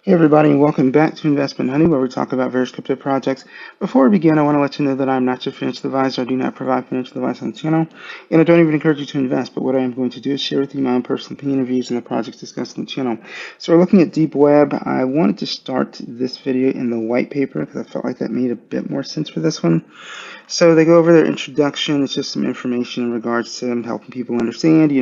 Hey everybody, and welcome back to Investment Honey, where we talk about various crypto projects. Before we begin, I want to let you know that I'm not your financial advisor. I do not provide financial advice on the channel, and I don't even encourage you to invest. But what I am going to do is share with you my own personal opinion and views on the projects discussed on the channel. So we're looking at Deep Web. I wanted to start this video in the white paper because I felt like that made a bit more sense for this one. So they go over their introduction. It's just some information in regards to them helping people understand,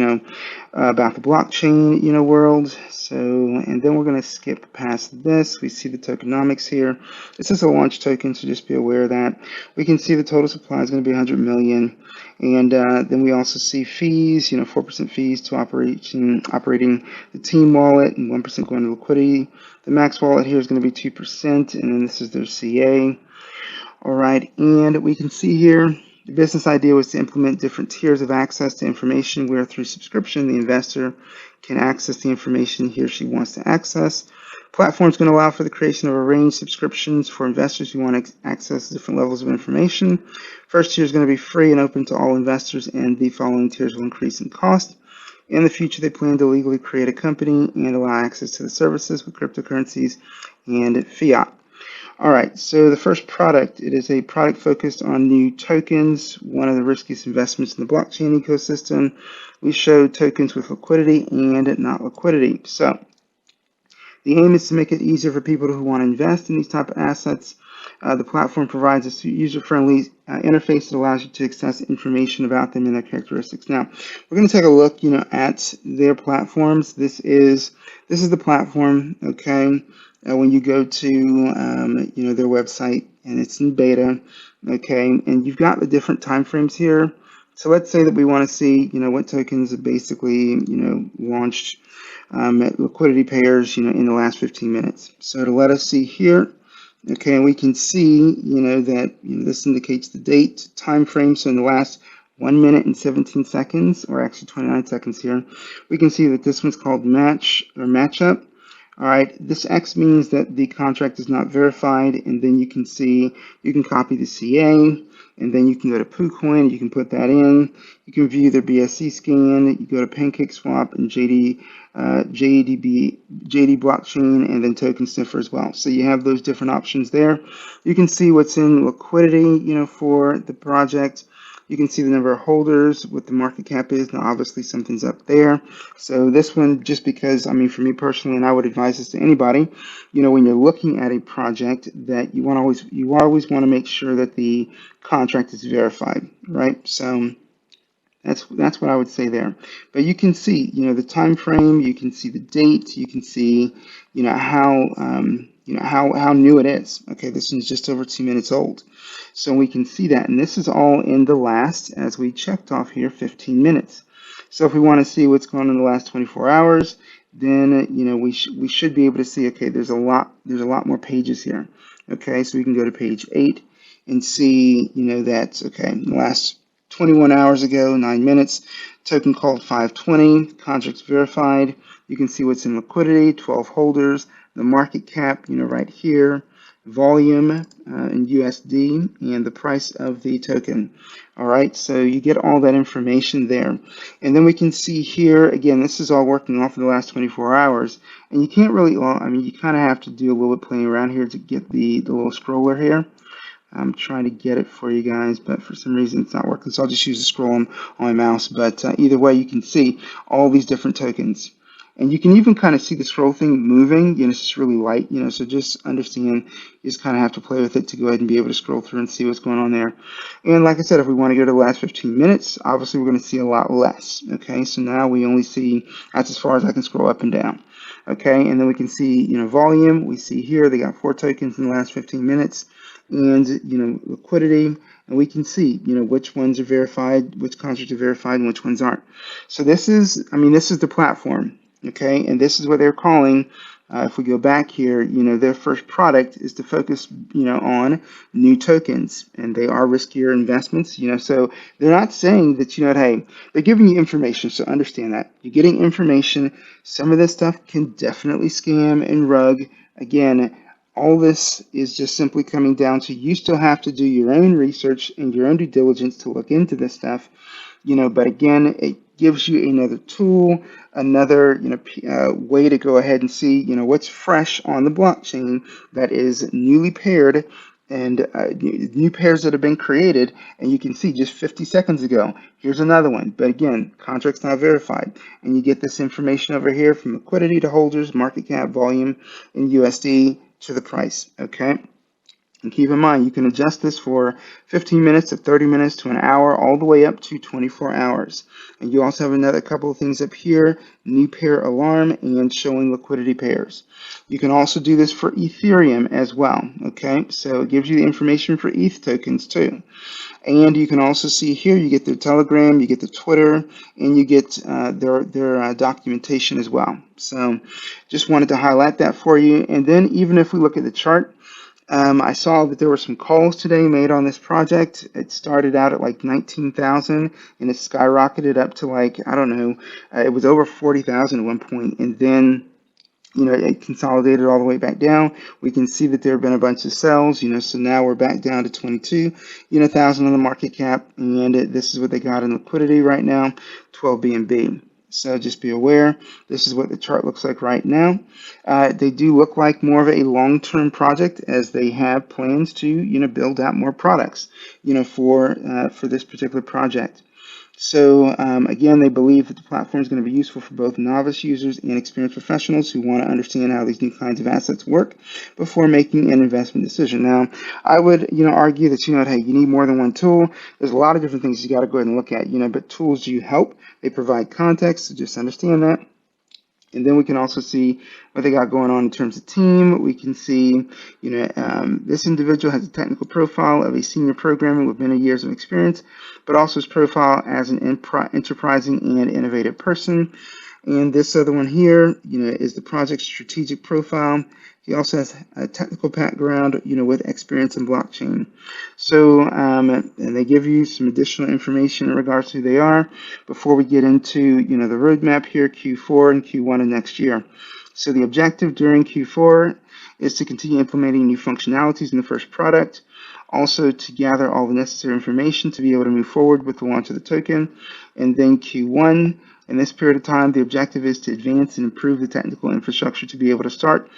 about the blockchain, world. So, and then we're going to skip past this. We see the tokenomics here. This is a launch token, so just be aware of that. We can see the total supply is going to be 100 million. And then we also see fees, 4% fees to operating the team wallet and 1% going to liquidity. The max wallet here is going to be 2%, and then this is their CA. All right, and we can see here the business idea was to implement different tiers of access to information where through subscription the investor can access the information he or she wants to access. Platform is going to allow for the creation of a range of subscriptions for investors who want to access different levels of information. First tier is going to be free and open to all investors, and the following tiers will increase in cost. In the future, they plan to legally create a company and allow access to the services with cryptocurrencies and fiat. All right, so the first product, it is a product focused on new tokens, one of the riskiest investments in the blockchain ecosystem. We show tokens with liquidity and not liquidity. So the aim is to make it easier for people who want to invest in these type of assets. The platform provides a user-friendly interface that allows you to access information about them and their characteristics. Now, we're going to take a look, at their platforms. This is the platform, okay? When you go to, their website, and it's in beta, okay? And you've got the different time frames here. So let's say that we want to see, what tokens have basically, launched at liquidity pairs, in the last 15 minutes. So to let us see here, okay, and we can see, that this indicates the date, time frame. So in the last 1 minute and 17 seconds, or actually 29 seconds here, we can see that this one's called match or matchup. All right, this X means that the contract is not verified, and then you can see, you can copy the CA, and then you can go to PooCoin, you can put that in, you can view their BSC scan, you go to PancakeSwap and JD blockchain, and then token sniffer as well. So you have those different options there. You can see what's in liquidity, for the project. You can see the number of holders, what the market cap is. Now, obviously, something's up there. So this one, just because, for me personally, and I would advise this to anybody, when you're looking at a project, that you always want to make sure that the contract is verified, right? So that's what I would say there. But you can see, the time frame. You can see the date. You can see, how new it is. Okay, this one's just over 2 minutes old. So we can see that, and this is all in the last, as we checked off here, 15 minutes. So if we want to see what's going on in the last 24 hours, then we should be able to see. Okay, there's a lot more pages here. Okay, so we can go to page 8 and see, that okay, in the last 21 hours ago, 9 minutes, token called 520, contracts verified. You can see what's in liquidity, 12 holders, the market cap, right here, volume in USD, and the price of the token. All right, so you get all that information there. And then we can see here, again, this is all working off of the last 24 hours. And you can't really, you kind of have to do a little bit playing around here to get the little scroller here. I'm trying to get it for you guys, but for some reason it's not working. So I'll just use the scroll on my mouse. But either way, you can see all these different tokens. And you can even kind of see the scroll thing moving. It's just really light, so just understand, you just kind of have to play with it to go ahead and be able to scroll through and see what's going on there. And like I said, if we want to go to the last 15 minutes, obviously we're going to see a lot less. Okay, so now we only see, that's as far as I can scroll up and down. Okay, and then we can see, volume. We see here they got 4 tokens in the last 15 minutes. And liquidity, and we can see which ones are verified, which contracts are verified, and which ones aren't. So this is the platform, okay, and this is what they're calling. If we go back here, their first product is to focus, on new tokens, and they are riskier investments, so they're not saying that, hey, they're giving you information, so understand that. You're getting information. Some of this stuff can definitely scam and rug. Again, all this is just simply coming down to, you still have to do your own research and your own due diligence to look into this stuff, but again, gives you another tool, another way to go ahead and see what's fresh on the blockchain that is newly paired and new pairs that have been created, and you can see just 50 seconds ago, here's another one. But again, contract's not verified. And you get this information over here from liquidity to holders, market cap, volume in USD to the price, okay? And keep in mind, you can adjust this for 15 minutes to 30 minutes to an hour, all the way up to 24 hours. And you also have another couple of things up here, new pair alarm and showing liquidity pairs. You can also do this for Ethereum as well, okay? So it gives you the information for ETH tokens too. And you can also see here, you get their Telegram, you get the Twitter, and you get their documentation as well. So just wanted to highlight that for you. And then even if we look at the chart, I saw that there were some calls today made on this project. It started out at like 19,000 and it skyrocketed up to like, I don't know, it was over 40,000 at one point, and then it consolidated all the way back down. We can see that there have been a bunch of sells, so now we're back down to 22,000 on the market cap, and this is what they got in liquidity right now, 12 BNB. So just be aware, this is what the chart looks like right now. They do look like more of a long-term project, as they have plans to, build out more products, for this particular project. So again, they believe that the platform is going to be useful for both novice users and experienced professionals who want to understand how these new kinds of assets work before making an investment decision. Now, I would argue that hey, you need more than one tool. There's a lot of different things you got to go ahead and look at. But tools do help. They provide context, so just understand that. And then we can also see what they got going on in terms of team. We can see, this individual has a technical profile of a senior programmer with many years of experience, but also his profile as an enterprising and innovative person. And this other one here, is the project's strategic profile. He also has a technical background, with experience in blockchain. So, and they give you some additional information in regards to who they are before we get into, the roadmap here, Q4 and Q1 of next year. So the objective during Q4 is to continue implementing new functionalities in the first product, also to gather all the necessary information to be able to move forward with the launch of the token. And then Q1, in this period of time, the objective is to advance and improve the technical infrastructure to be able to start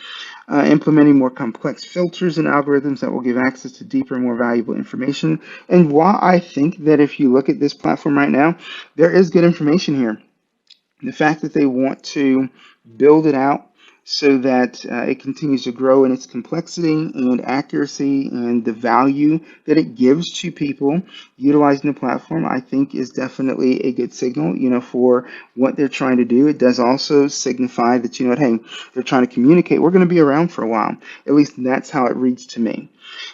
implementing more complex filters and algorithms that will give access to deeper and more valuable information. And while I think that if you look at this platform right now, there is good information here. The fact that they want to build it out so that it continues to grow in its complexity and accuracy and the value that it gives to people utilizing the platform, I think is definitely a good signal, for what they're trying to do. It does also signify that, hey, they're trying to communicate. We're going to be around for a while. At least that's how it reads to me.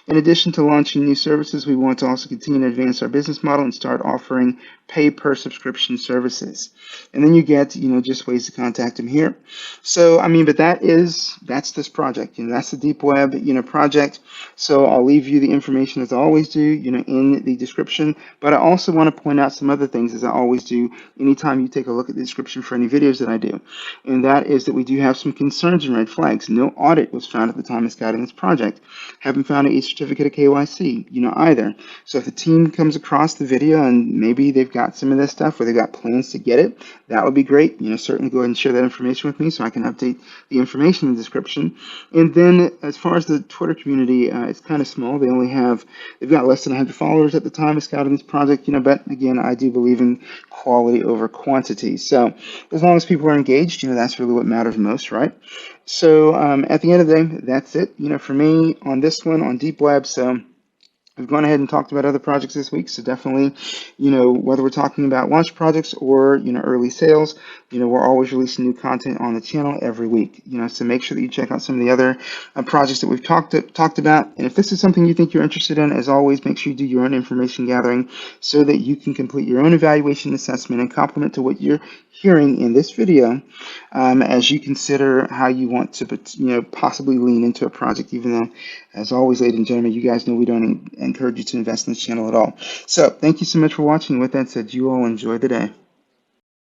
In addition to launching new services, we want to also continue to advance our business model and start offering pay per subscription services. And then you get, just ways to contact them here. So, but that's this project. That's the Deep Web, project. So I'll leave you the information as I always do, in the description. But I also want to point out some other things, as I always do anytime you take a look at the description for any videos that I do. And that is that we do have some concerns and red flags. No audit was found at the time of scouting this project. Haven't found a certificate of KYC, either. So if the team comes across the video and maybe they've got some of this stuff or they've got plans to get it, that would be great. Certainly go ahead and share that information with me so I can update the information in the description. And then as far as the Twitter community, it's kind of small. They've got less than 100 followers at the time of scouting this project, but again, I do believe in quality over quantity. So as long as people are engaged, that's really what matters most, right? So at the end of the day, that's it, for me on this one on Deep Web. So we've gone ahead and talked about other projects this week. So definitely, whether we're talking about launch projects or, early sales, we're always releasing new content on the channel every week, so make sure that you check out some of the other projects that we've talked about. And if this is something you think you're interested in, as always, make sure you do your own information gathering so that you can complete your own evaluation assessment and complement to what you're hearing in this video as you consider how you want to, possibly lean into a project, even though, as always, ladies and gentlemen, you guys know we don't encourage you to invest in this channel at all. So thank you so much for watching. With that said, you all enjoy the day.